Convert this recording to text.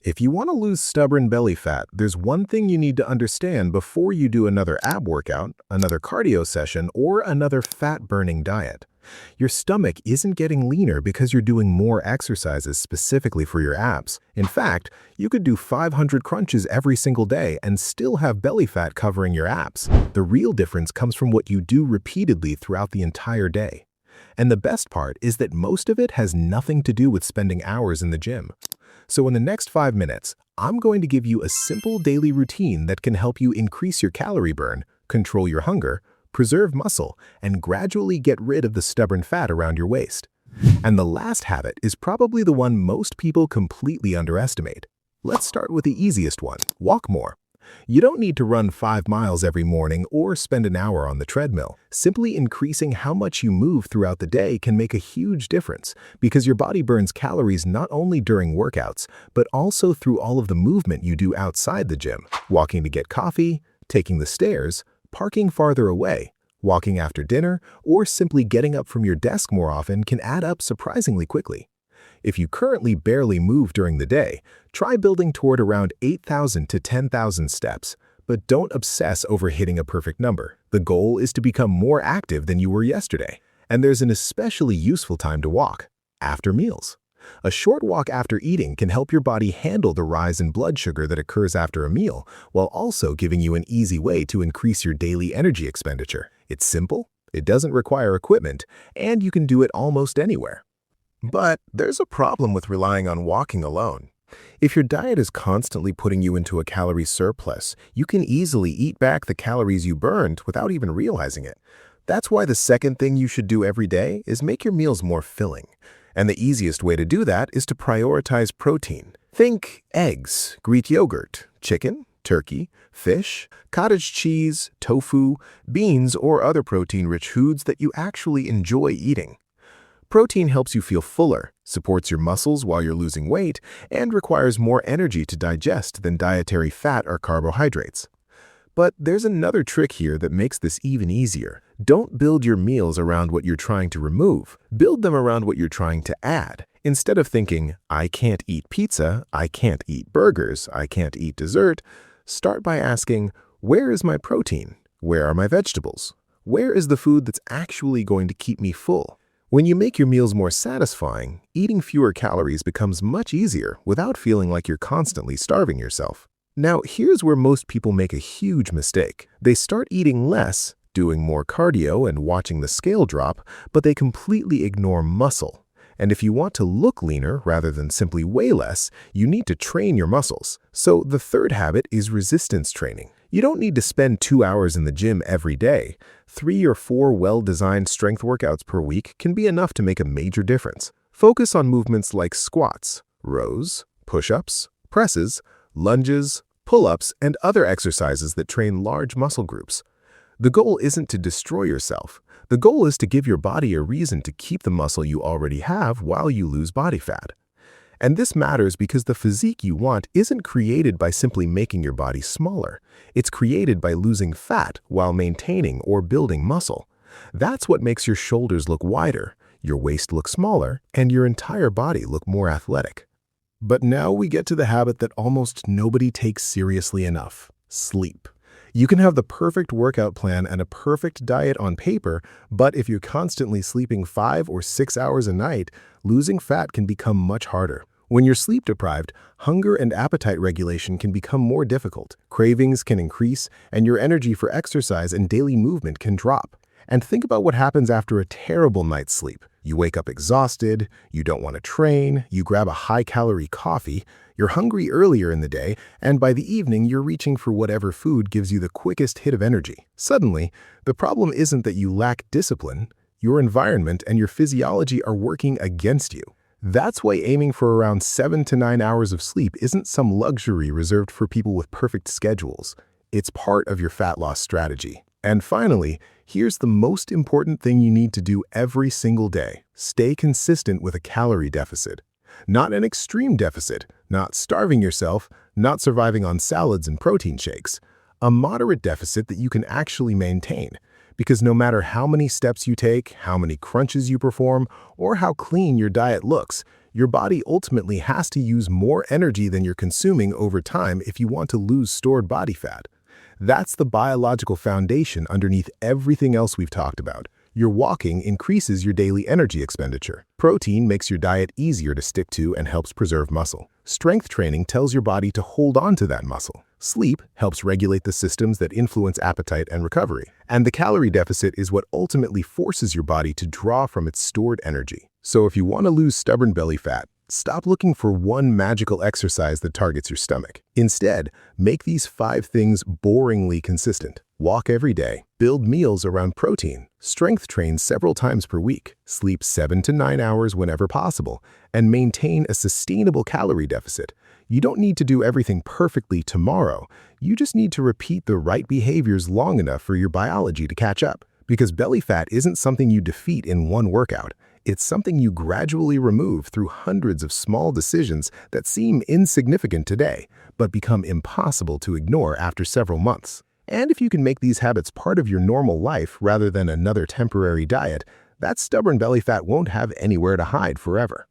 If you want to lose stubborn belly fat, there's one thing you need to understand before you do another ab workout, another cardio session, or another fat-burning diet. Your stomach isn't getting leaner because you're doing more exercises specifically for your abs. In fact, you could do 500 crunches every single day and still have belly fat covering your abs. The real difference comes from what you do repeatedly throughout the entire day. And the best part is that most of it has nothing to do with spending hours in the gym. So in the next 5 minutes, I'm going to give you a simple daily routine that can help you increase your calorie burn, control your hunger, preserve muscle, and gradually get rid of the stubborn fat around your waist. And the last habit is probably the one most people completely underestimate. Let's start with the easiest one: walk more. You don't need to run 5 miles every morning or spend an hour on the treadmill. Simply increasing how much you move throughout the day can make a huge difference because your body burns calories not only during workouts, but also through all of the movement you do outside the gym. Walking to get coffee, taking the stairs, parking farther away, walking after dinner, or simply getting up from your desk more often can add up surprisingly quickly. If you currently barely move during the day, try building toward around 8,000 to 10,000 steps, but don't obsess over hitting a perfect number. The goal is to become more active than you were yesterday. And there's an especially useful time to walk: after meals. A short walk after eating can help your body handle the rise in blood sugar that occurs after a meal, while also giving you an easy way to increase your daily energy expenditure. It's simple, it doesn't require equipment, and you can do it almost anywhere. But there's a problem with relying on walking alone. If your diet is constantly putting you into a calorie surplus, you can easily eat back the calories you burned without even realizing it. That's why the second thing you should do every day is make your meals more filling. And the easiest way to do that is to prioritize protein. Think eggs, Greek yogurt, chicken, turkey, fish, cottage cheese, tofu, beans, or other protein-rich foods that you actually enjoy eating. Protein helps you feel fuller, supports your muscles while you're losing weight, and requires more energy to digest than dietary fat or carbohydrates. But there's another trick here that makes this even easier. Don't build your meals around what you're trying to remove. Build them around what you're trying to add. Instead of thinking, "I can't eat pizza, I can't eat burgers, I can't eat dessert," start by asking, "Where is my protein? Where are my vegetables? Where is the food that's actually going to keep me full?" When you make your meals more satisfying, eating fewer calories becomes much easier without feeling like you're constantly starving yourself. Now, here's where most people make a huge mistake. They start eating less, doing more cardio and watching the scale drop, but they completely ignore muscle. And if you want to look leaner rather than simply weigh less, you need to train your muscles. So the third habit is resistance training. You don't need to spend 2 hours in the gym every day. 3 or 4 well-designed strength workouts per week can be enough to make a major difference. Focus on movements like squats, rows, push-ups, presses, lunges, pull-ups, and other exercises that train large muscle groups. The goal isn't to destroy yourself. The goal is to give your body a reason to keep the muscle you already have while you lose body fat. And this matters because the physique you want isn't created by simply making your body smaller. It's created by losing fat while maintaining or building muscle. That's what makes your shoulders look wider, your waist look smaller, and your entire body look more athletic. But now we get to the habit that almost nobody takes seriously enough: sleep. You can have the perfect workout plan and a perfect diet on paper, but if you're constantly sleeping 5 or 6 hours a night, losing fat can become much harder. When you're sleep deprived, hunger and appetite regulation can become more difficult. Cravings can increase, and your energy for exercise and daily movement can drop. And think about what happens after a terrible night's sleep. You wake up exhausted, you don't want to train, you grab a high-calorie coffee, you're hungry earlier in the day, and by the evening you're reaching for whatever food gives you the quickest hit of energy. Suddenly, the problem isn't that you lack discipline. Your environment and your physiology are working against you. That's why aiming for around 7 to 9 hours of sleep isn't some luxury reserved for people with perfect schedules. It's part of your fat loss strategy. And finally, here's the most important thing you need to do every single day: stay consistent with a calorie deficit. Not an extreme deficit, not starving yourself, not surviving on salads and protein shakes. A moderate deficit that you can actually maintain. Because no matter how many steps you take, how many crunches you perform, or how clean your diet looks, Your body ultimately has to use more energy than you're consuming over time if you want to lose stored body fat. That's the biological foundation underneath everything else we've talked about. Your walking increases your daily energy expenditure. Protein makes your diet easier to stick to and helps preserve muscle. Strength training tells your body to hold on to that muscle. Sleep helps regulate the systems that influence appetite and recovery. And the calorie deficit is what ultimately forces your body to draw from its stored energy. So if you want to lose stubborn belly fat, stop looking for one magical exercise that targets your stomach. Instead, make these 5 things boringly consistent. Walk every day, build meals around protein, strength train several times per week, sleep 7 to 9 hours whenever possible, and maintain a sustainable calorie deficit. You don't need to do everything perfectly tomorrow. You just need to repeat the right behaviors long enough for your biology to catch up. Because belly fat isn't something you defeat in one workout. It's something you gradually remove through hundreds of small decisions that seem insignificant today, but become impossible to ignore after several months. And if you can make these habits part of your normal life rather than another temporary diet, that stubborn belly fat won't have anywhere to hide forever.